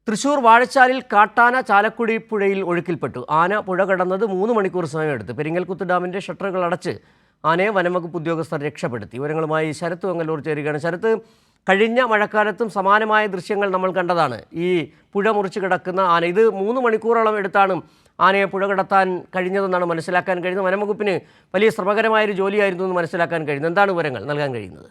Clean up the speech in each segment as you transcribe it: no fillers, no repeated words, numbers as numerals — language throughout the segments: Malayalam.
തൃശൂർ വാഴച്ചാലിൽ കാട്ടാന ചാലക്കുടി പുഴയിൽ ഒഴുക്കിൽപ്പെട്ടു. ആന പുഴ കടന്നത് 3 മണിക്കൂർ സമയമെടുത്തു. പെരിങ്ങൽകുത്ത് ഡാമിന്റെ ഷട്ടറുകൾ അടച്ച് ആനയെ വനംവകുപ്പ് ഉദ്യോഗസ്ഥർ രക്ഷപ്പെടുത്തി. വിവരങ്ങളുമായി ശരത്ത് വെങ്ങല്ലൂർ ചേരുകയാണ്. ശരത്ത്, കഴിഞ്ഞ മഴക്കാലത്തും സമാനമായ ദൃശ്യങ്ങൾ നമ്മൾ കണ്ടതാണ്. ഈ പുഴ മുറിച്ച് കിടക്കുന്ന ആന, ഇത് 3 മണിക്കൂറോളം എടുത്താണ് ആനയെ പുഴ കടത്താൻ കഴിഞ്ഞതെന്നാണ് മനസ്സിലാക്കാൻ കഴിയുന്നത്. വനംവകുപ്പിന് വലിയ ശ്രമകരമായൊരു ജോലിയായിരുന്നു എന്ന് മനസ്സിലാക്കാൻ കഴിയുന്നത്. എന്താണ് വിവരങ്ങൾ നൽകാൻ കഴിയുന്നത്?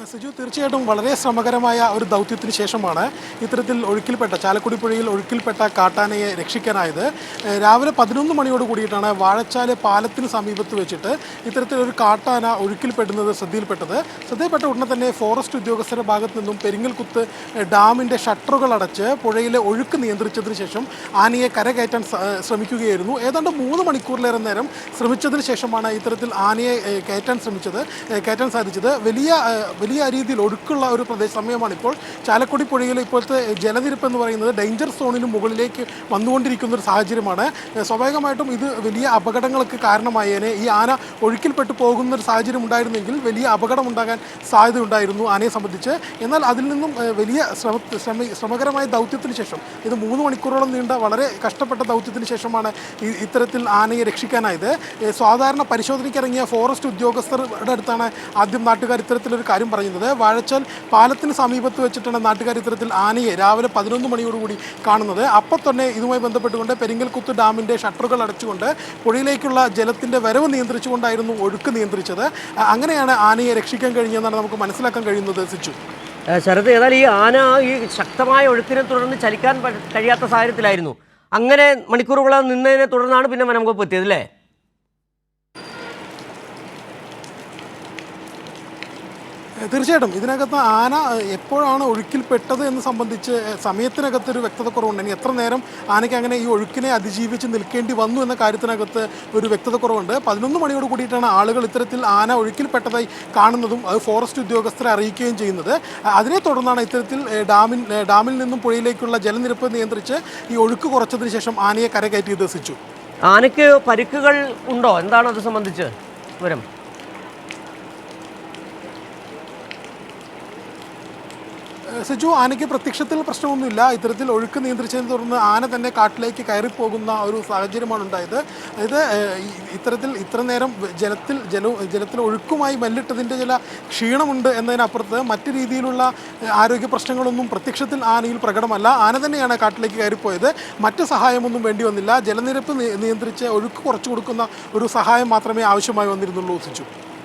സിജു, തീർച്ചയായിട്ടും വളരെ ശ്രമകരമായ ഒരു ദൗത്യത്തിന് ശേഷമാണ് ഇത്തരത്തിൽ ഒഴുക്കിൽപ്പെട്ട ചാലക്കുടി പുഴയിൽ ഒഴുക്കിൽപ്പെട്ട കാട്ടാനയെ രക്ഷിക്കാനായത്. രാവിലെ 11 മണിയോട് കൂടിയിട്ടാണ് വാഴച്ചാല് പാലത്തിന് സമീപത്ത് വെച്ചിട്ട് ഇത്തരത്തിലൊരു കാട്ടാന ഒഴുക്കിൽപ്പെടുന്നത് ശ്രദ്ധയിൽപ്പെട്ട ഉടനെ തന്നെ ഫോറസ്റ്റ് ഉദ്യോഗസ്ഥരുടെ ഭാഗത്തു നിന്നും പെരിങ്ങൽകുത്ത് ഡാമിൻ്റെ ഷട്ടറുകൾ അടച്ച് പുഴയിലെ ഒഴുക്ക് നിയന്ത്രിച്ചതിന് ശേഷം ആനയെ കരകയറ്റാൻ ശ്രമിക്കുകയായിരുന്നു. ഏതാണ്ട് 3 മണിക്കൂറിലേറെ നേരം ശ്രമിച്ചതിന് ശേഷമാണ് ഇത്തരത്തിൽ ആനയെ കയറ്റാൻ സാധിച്ചത്. വലിയ രീതിയിൽ ഒഴുക്കുള്ള ഒരു സമയമാണ് ഇപ്പോൾ. ചാലക്കുടി പുഴയിൽ ഇപ്പോഴത്തെ ജലനിരപ്പ് എന്ന് പറയുന്നത് ഡേഞ്ചർ സോണിന് മുകളിലേക്ക് വന്നുകൊണ്ടിരിക്കുന്ന ഒരു സാഹചര്യമാണ്. സ്വാഭാവികമായിട്ടും ഇത് വലിയ അപകടങ്ങൾക്ക് കാരണമായേനെ. ഈ ആന ഒഴുക്കിൽപ്പെട്ടു പോകുന്ന ഒരു സാഹചര്യം ഉണ്ടായിരുന്നെങ്കിൽ വലിയ അപകടം ഉണ്ടാകാൻ സാധ്യതയുണ്ടായിരുന്നു ആനയെ സംബന്ധിച്ച്. എന്നാൽ അതിൽ നിന്നും വലിയ ശ്രമകരമായ ദൗത്യത്തിന് ശേഷം, ഇത് 3 മണിക്കൂറോളം നീണ്ട വളരെ കഷ്ടപ്പെട്ട ദൗത്യത്തിന് ശേഷമാണ് ഇത്തരത്തിൽ ആനയെ രക്ഷിക്കാനായത്. സാധാരണ പരിശോധനയ്ക്കിറങ്ങിയ ഫോറസ്റ്റ് ഉദ്യോഗസ്ഥരുടെ അടുത്താണ് ആദ്യം നാട്ടുകാർ ഇത്തരത്തിലൊരു കാര്യം പറയുന്നത്. വാഴച്ചാൽ പാലത്തിന് സമീപത്ത് വെച്ചിട്ടാണ് നാട്ടുകാർ ഇത്തരത്തിൽ ആനയെ രാവിലെ 11 മണിയോടുകൂടി കാണുന്നത്. അപ്പോൾ തന്നെ ഇതുമായി ബന്ധപ്പെട്ടുകൊണ്ട് പെരിങ്ങൽകുത്ത് ഡാമിൻ്റെ ഷട്ടറുകൾ അടച്ചുകൊണ്ട് പുഴയിലേക്കുള്ള ജലത്തിൻ്റെ വരവ് നിയന്ത്രിച്ചുകൊണ്ടായിരുന്നു ഒഴുക്ക് നിയന്ത്രിച്ചത്. അങ്ങനെയാണ് ആനയെ രക്ഷിക്കാൻ കഴിഞ്ഞതെന്നാണ് നമുക്ക് മനസ്സിലാക്കാൻ കഴിയുന്നത്. സിച്ചു, ശരത്, ഏതായാലും ഈ ആന ഈ ശക്തമായ ഒഴുക്കിനെ തുടർന്ന് ചലിക്കാൻ കഴിയാത്ത സാഹചര്യത്തിലായിരുന്നു. അങ്ങനെ മണിക്കൂറുകളോളം നിന്നതിനെ തുടർന്നാണ് പിന്നെ വനംവകുപ്പ് എത്തിയത്, അല്ലേ? തീർച്ചയായിട്ടും ഇതിനകത്ത് ആന എപ്പോഴാണ് ഒഴുക്കിൽപ്പെട്ടത് എന്ന് സംബന്ധിച്ച് സമയത്തിനകത്തൊരു വ്യക്തത കുറവുണ്ട്. ഇനി എത്ര നേരം ആനയ്ക്ക് അങ്ങനെ ഈ ഒഴുക്കിനെ അതിജീവിച്ച് നിൽക്കേണ്ടി വന്നു എന്ന കാര്യത്തിനകത്ത് ഒരു വ്യക്തത കുറവുണ്ട്. 11 മണിയോട് കൂടിയിട്ടാണ് ആളുകൾ ഇത്തരത്തിൽ ആന ഒഴുക്കിൽപ്പെട്ടതായി കാണുന്നതും അത് ഫോറസ്റ്റ് ഉദ്യോഗസ്ഥരെ അറിയിക്കുകയും ചെയ്യുന്നത്. അതിനെ തുടർന്നാണ് ഇത്തരത്തിൽ ഡാമിൽ നിന്നും പുഴയിലേക്കുള്ള ജലനിരപ്പ് നിയന്ത്രിച്ച് ഈ ഒഴുക്ക് കുറച്ചതിന് ശേഷം ആനയെ കരകയറ്റി ദർശിച്ചു. ആനയ്ക്ക് പരിക്കുകൾ ഉണ്ടോ? എന്താണ് അത് സംബന്ധിച്ച് വിവരം? സിജു, ആനയ്ക്ക് പ്രത്യക്ഷത്തിൽ പ്രശ്നമൊന്നുമില്ല. ഇത്തരത്തിൽ ഒഴുക്ക് നിയന്ത്രിച്ചതിനെ തുടർന്ന് ആന തന്നെ കാട്ടിലേക്ക് കയറിപ്പോകുന്ന ഒരു സാഹചര്യമാണ് ഉണ്ടായത്. അതായത് ഇത്തരത്തിൽ ഇത്ര നേരം ജലത്തിൽ ഒഴുക്കുമായി മല്ലിട്ടതിൻ്റെ ചില ക്ഷീണമുണ്ട് എന്നതിനപ്പുറത്ത് മറ്റു രീതിയിലുള്ള ആരോഗ്യ പ്രശ്നങ്ങളൊന്നും പ്രത്യക്ഷത്തിൽ ആനയിൽ പ്രകടമല്ല. ആന തന്നെയാണ് കാട്ടിലേക്ക് കയറിപ്പോയത്. മറ്റ് സഹായമൊന്നും വേണ്ടി വന്നില്ല. ജലനിരപ്പ് നിയന്ത്രിച്ച് ഒഴുക്ക് കുറച്ചു കൊടുക്കുന്ന ഒരു സഹായം മാത്രമേ ആവശ്യമായി വന്നിരുന്നുള്ളൂ. സിജു.